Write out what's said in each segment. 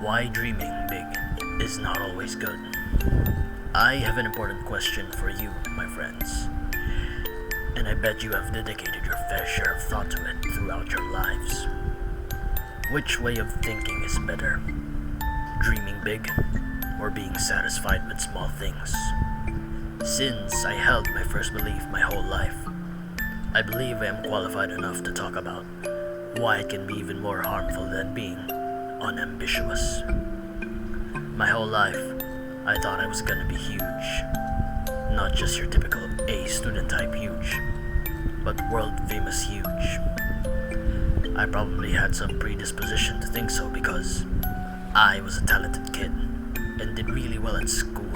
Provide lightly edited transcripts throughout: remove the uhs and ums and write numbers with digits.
why dreaming big is not always good. I have an important question for you, my friends, and I bet you have dedicated your fair share of thought to it throughout your lives. Which way of thinking is better? Dreaming big or being satisfied with small things? Since I held my first belief my whole life, I believe I am qualified enough to talk about why it can be even more harmful than being unambitious. My whole life, I thought I was gonna be huge. Not just your typical A student type huge, but world famous huge. I probably had some predisposition to think so because I was a talented kid and did really well at school,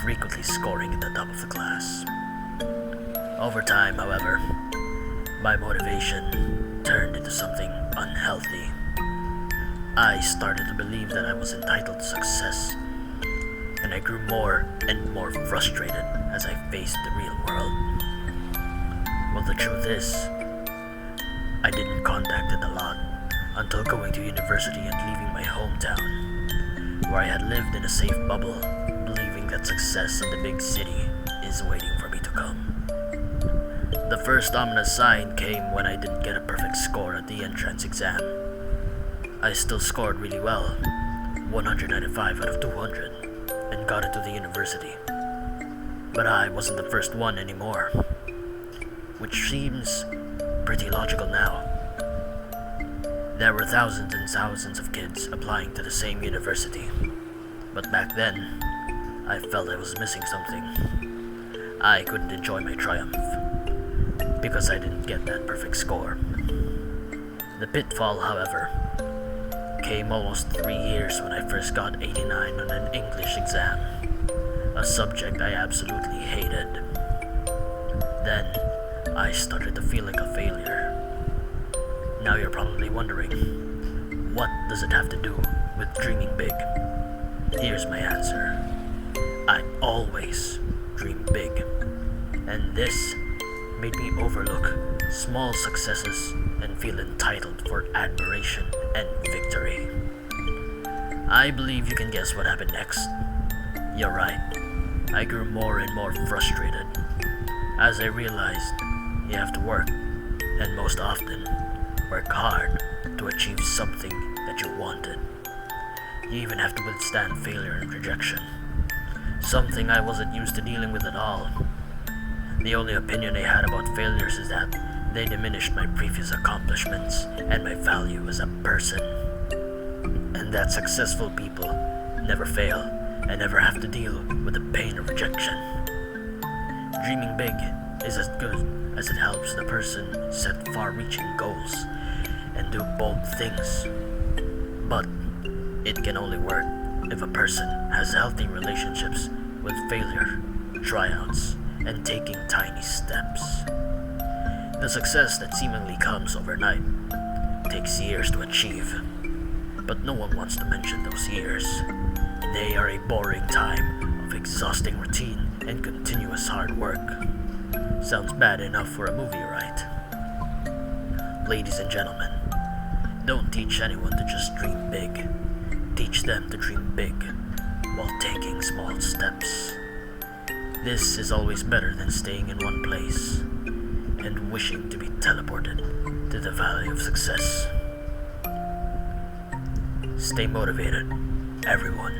frequently scoring at the top of the class. Over time, however, my motivation turned into something unhealthy. I started to believe that I was entitled to success, and I grew more and more frustrated as I faced the real world. Well, the truth is, I didn't contact it a lot until going to university and leaving my hometown, where I had lived in a safe bubble, believing that success in the big city is waiting for me to come. The first ominous sign came when I didn't get a perfect score at the entrance exam. I still scored really well, 195 out of 200, and got into the university. But I wasn't the first one anymore, which seems pretty logical now. There were thousands and thousands of kids applying to the same university, but back then, I felt I was missing something. I couldn't enjoy my triumph because I didn't get that perfect score. The pitfall, however, came almost 3 years when I first got 89 on an English exam, a subject I absolutely hated. Then, I started to feel like a failure. Now you're probably wondering, what does it have to do with dreaming big? Here's my answer. I always dream big, and this made me overlook small successes and feel entitled for admiration and victory. I believe you can guess what happened next. You're right. I grew more and more frustrated as I realized you have to work, and most often, work hard to achieve something that you wanted. You even have to withstand failure and rejection, something I wasn't used to dealing with at all. The only opinion I had about failures is that they diminished my previous accomplishments and my value as a person, and that successful people never fail and never have to deal with the pain of rejection. Dreaming big is as good as it helps the person set far-reaching goals and do bold things, but it can only work if a person has healthy relationships with failure, tryouts, and taking tiny steps. The success that seemingly comes overnight takes years to achieve, but no one wants to mention those years. They are a boring time of exhausting routine and continuous hard work. Sounds bad enough for a movie, right? Ladies and gentlemen, don't teach anyone to just dream big. Teach them to dream big while taking small steps. This is always better than staying in one place and wishing to be teleported to the valley of success. Stay motivated, everyone.